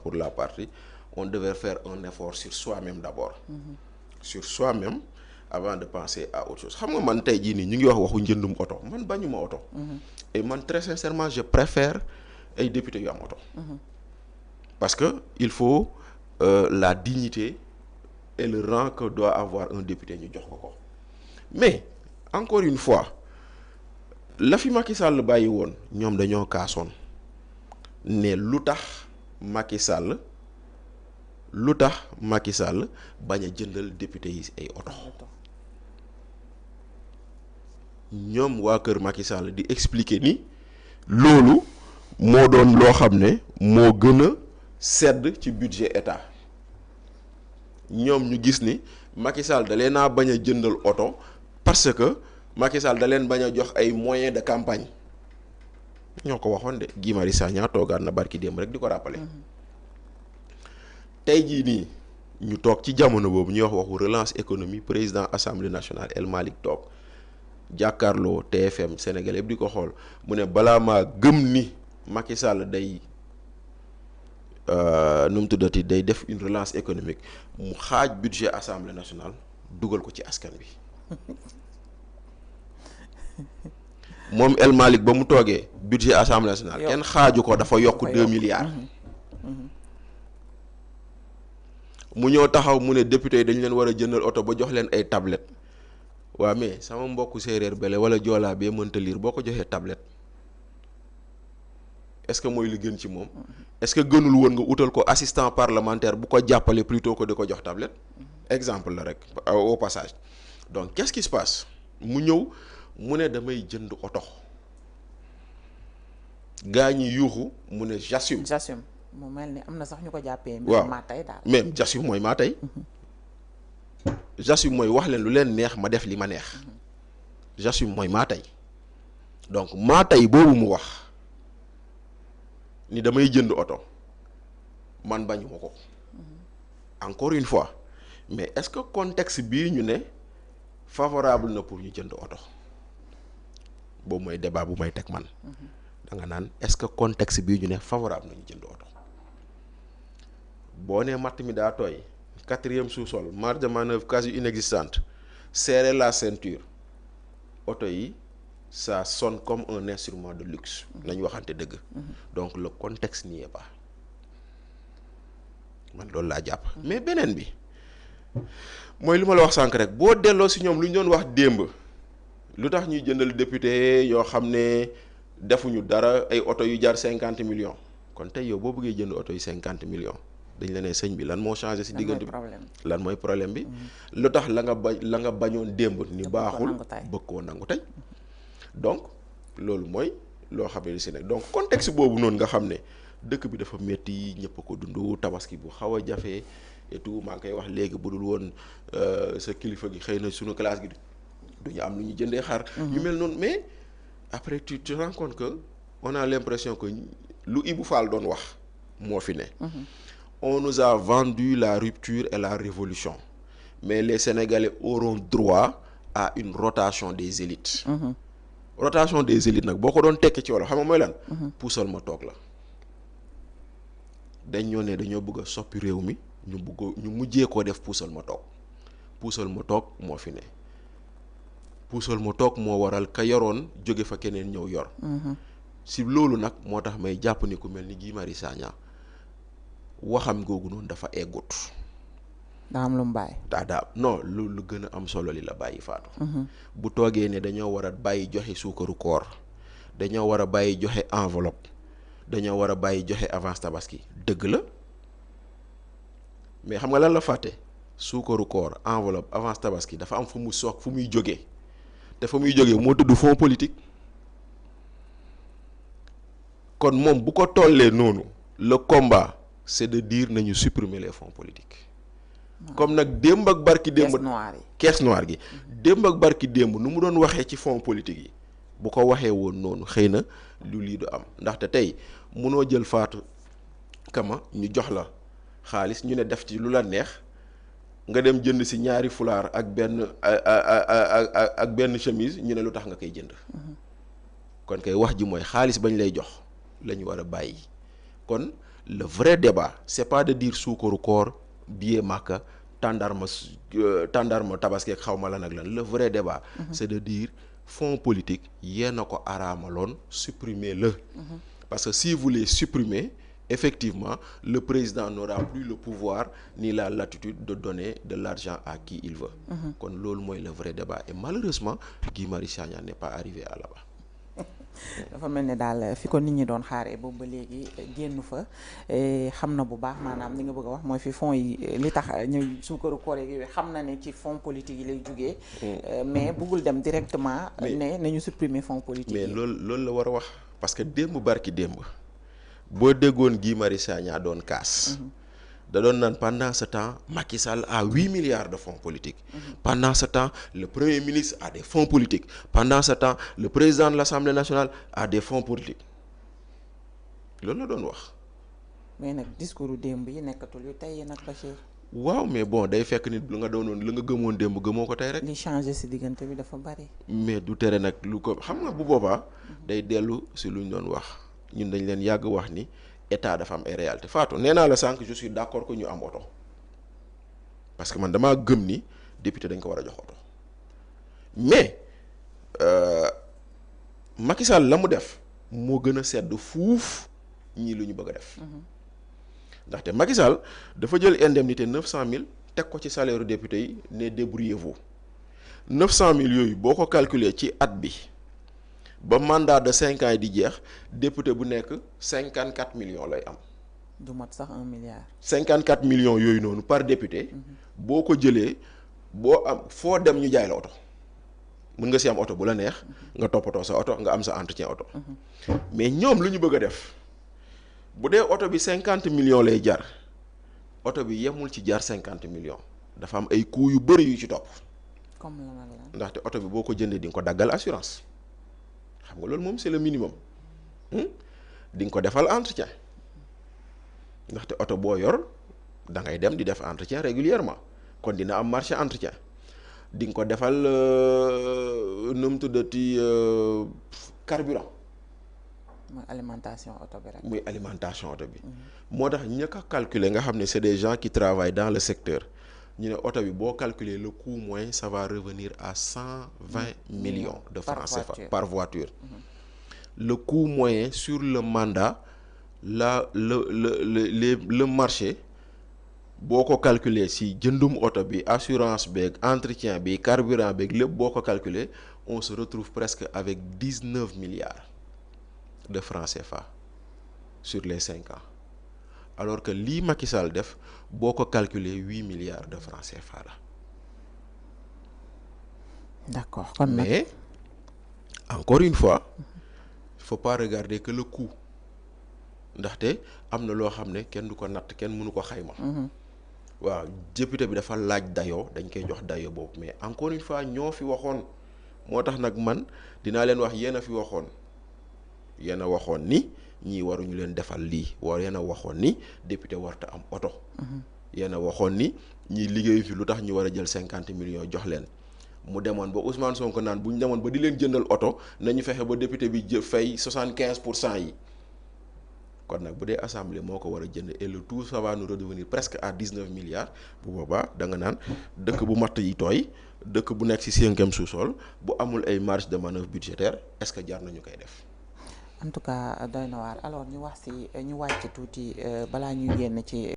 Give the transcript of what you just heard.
pour la partie on devait faire un effort sur soi-même d'abord. Sur soi-même avant de penser à autre chose xam nga man tey jii nii ñu ngi wax waxu njëndum oto man bañuma oto. Et man très sincèrement je préfère ay députés yu am oto. Parce que il faut la dignité et le rang que doit avoir un député ñu jox ko mais encore une fois la fi Macky Sall bàyyi woon ñoom dañoo kaasoon ne lu tax Macky Sall bañ a jëndal député yi ay oto ñoom waa kër Macky Sall di expliquer ni loolu moo doon loo xam ne moo gën a sedd ci budget état ñoom ñu gis ni Macky Sall da leen a bañ a jëndal oto parce que Macky Sall da leen bañ a jox ay moyens de campagne ñoo ko waxoon de Guy Marius Sagna toogaat na barki démb rek di ko rappeler tey jii nii ñu toog ci jamono boobu ñuy wax waxu relance économie président assemblée nationale El Malick toog jàkkaarloo TFM Sénégal yëpp di ko xool mu ne balaa maa gëm ni Macky Sall day nu mu tuddati day def une relance économique mu xaaj budget assemblée nationale dugal ko ci askan bi moom El Malick ba mu toogee budget assemblée nationale kenn xaaju ko dafa yokk 2 milliards. mu ñëw taxaw mu ne député yi dañu leen war a jëndal oto ba jox leen ay tablette waa mais sama mbokku séeréer bele wala joolaa bee mënta lire boo ko joxee tablette est-ce que mooy li gën ci moom est-ce que gënul woon nga utal ko assistant parlementaire bu ko jàppale plutôt que di ko jox tablette exemple la rek au passage donc qu'est-ce qui se passe mu ñëw mu ne damay jënd oto gaa ñi yuuxu mu ne j'assume mu mel ni am na sax ñu ko jàppee. waaw maa tey daal même j'assume mooy maa tey. j'assume mooy wax leen lu leen neex ma def li ma neex. j'assume mooy maa tey donc maa tey boobu mu wax ni damay jënd oto man bañu ma ko. encore une fois mais est-ce que contexte bii ñu ne favorable na pour ñu jënd oto boobu mooy débat bu may teg man. da nga naan est-ce que contexte bii ñu ne favorable na ñu jënd oto. boo nee matt mi daa tooy 4e sous-sol marge de manœuvre quasi inexistante serrer la ceinture oto yi ça sonne comme un instrument de luxe nañ waxante dëgg donc le contexte n'y est pas man loolu laa jàpp mais beneen bi mooy li ma la wax sànq rek boo delloo si ñoom lu ñu doon wax démb lu tax ñuy jëndal député yoo xam ne defuñu dara ay oto yu jar 50 millions kon tey yow boo bëggee jënd oto yu 50 millions dañ la ne sëñ bi lan moo changé si diggante bi lan mooy problème bi lu tax la nga bañoon démb ni baaxul bëgg koo nangu tey donc loolu mooy loo xam ne si nekk donc contexte boobu noonu nga xam ne dëkk bi dafa métti ñëpp ko dund tabaski bu xaw a jafe et tout maa ngi koy wax léegi bu dul woon sa kilifa gi xëy na suñu classe gi duñu am lu ñu jëndee xar yu mel noonu mais après tu te rends compte que on a l'impression que lu Ibou Fall doon wax moo fi ne on nous a vendu la rupture et la révolution mais les Sénégalais auront droit à une rotation des élites rotation des élites nag boo ko doon tekki ci wolof xam nga mooy lan puusal ma toog la dañoo ne dañoo bëgg a soppi réew mi ñu mujjee koo def puusal ma toog moo fi ne puusal ma toog moo waral ka yoroon jóge fa keneen ñëw yor si loolu nag moo tax may jàpp ni ku mel ni Guy Marius Sagna waxam googu noonu dafa eggut daa am lu mu bàyyi daa non lu gën a am solo li la bàyyi faatu bu toogee ne dañoo war a bàyyi joxe suukaru koor dañoo war a bàyyi joxe enveloppe dañoo war a bàyyi joxe avance tabaski dëgg la mais xam nga lan la fàtte suukaru koor enveloppe avance tabaski dafa am fu muy jógee te fa muy jógee moo tudd fonds politique kon moom bu ko tollee noonu le combat c'est de dire nañu supprimer les fonds politiques comme nag démb ak barki démb caisse noire gi démb ak barki démb nu mu doon waxee ci fonds politique yi bu ko waxee woon noonu xëy na lu lii du am ndaxte tey munoo jël Fatou Kama ñu jox la xaalis ñu ne def ci lu la neex nga dem jënd si ñaari fulaar ak benn chemise ñu ne lu tax nga koy jënd kon kay wax ji mooy xaalis bañ lay jox la ñu war a bàyyi kon le vrai débat c'est pas de dire suukaru koor billet Makka tàndarma tabaski ak xaw ma lan ak lan. Le vrai débat c'est de dire fonds politique yéen a ko araamaloon supprimer-le. Parce que si vous les supprimez, effectivement le président n'aura plus le pouvoir ni la latitude de donner de l'argent à qui il veut. kon loolu mooy le vrai débat et malheureusement Guy Marius Sagna n'est pas arrivé à là-bas. dafa mel ni daal fi ko nit ñi doon xaaree boobu ba léegi génn fa xam na bu baax maanaam li nga bëgg a wax mooy fi fonds yi li tax ñuy suukaru koor yi xam na ne ci fonds politique yi lay jugee. mais bëggul dem directement. ne nañu supprimer fonds politique yi. mais loolu la war a wax parce que démb barki démb boo déggoon Guy Marius Sagna doon kaas. da doon naan pendant ce temps Macky Sall a 8 milliards de fonds politiques. Pendant ce temps le premier ministre a des fonds politiques. Pendant ce temps le président de l'Assemblée nationale a des fonds politiques loolu la doon wax. mais nag discours démb yi nekkatul yu tey nag Bachir. waaw mais bon day fekk nit lu nga doonoon lu nga gëmoon démb gëmoo ko tey rek. li changé si diggante bi dafa bari. mais du tere nag lu ko xam nga bu boobaa. day dellu si lu ñu doon wax ñun dañ leen yàgg wax ni. état dafa am ay réalité Fatou nee naa la sànq je suis d'accord que ñu am oto parce que man damaa gëm ni député dañ ko war a jox oto mais Macky Sall la mu def moo gën a sedd fuuf ñii lu ñu bëgg a def ndaxte Macky Sall dafa jël indemnité 900000 teg ko ci salaire député yi ne débrouillez-vous 900000 yooyu boo ko calculer ci at bi ba mandat de 5 ans yi di jeex député bu nekk 54 millions lay am. du mat sax 1 milliard. 54 millions yooyu noonu par député. boo ko jëlee boo am foo dem ñu jaay la oto. mën nga si am oto bu la neex. nga toppatoo sa oto nga am sa entretien oto. mais ñoom lu ñu bëgg a def bu dee oto bi 50 millions lay jar oto bi yemul ci jar 50 millions dafa am ay coûts yu bëri yu ci topp. comme lan ak lan. ndaxte oto bi boo ko jëndee di nga ko daggal assurance. xam nga loolu moom c'est le minimum di nga ko defal entretien ndaxte oto boo yor da ngay dem di def entretien régulièrement kon dina am marché entretien di nga ko defal nu mu tuddati carburant. muy alimentation oto bi rek. muy alimentation oto bi. moo tax ñëkk a calculer nga xam ne c'est des gens qui travaillent dans le secteur ñu ne oto bi boo calculer le coût moyen ça va revenir à 120 millions de francs CFA par voiture. Le coût moyen sur le mandat le marché boo ko calculer si jëndum oto bi assurance beeg entretien bi carburant beeg lépp boo ko calculer on se retrouve presque avec 19 milliards de francs CFA sur les 5 ans alors que lii Macky Sall def boo ko calculer 8 milliards de francs CFA la. d'accord kon nag mais encore une fois il faut pas regarder que le coût ndaxte am na loo xam ne kenn du ko natt kenn mënu ko xayma. waaw député bi dafa laaj dayoo dañ koy jox dayoo boobu mais encore une fois ñoo fi waxoon moo tax nag man dinaa leen wax yéen a fi waxoon yéen a waxoon ni ñii waruñu leen defal lii war yéen a waxoon ni député warta am oto. yéen a waxoon ni ñii liggéeyu fi lu tax ñu war a jël 50 millions jox leen. mu demoon ba Ousmane Sonko naan bu ñu demoon ba di leen jëndal oto nañu fexe ba député bi fay 75% yi kon nag bu dee assemblée moo ko war a jënd et le tout ça va nous redevenir presque à 19 milliards bu boobaa da nga naan dëkk bu matt yi tooy dëkk bu nekk ci 5e sous-sol bu amul ay marge de manœuvre budgétaire est-ce que jar nañu koy def. en tout cas doy na waar alors ñu wax ci ñu wàcc tuuti balaa ñuy génn ci.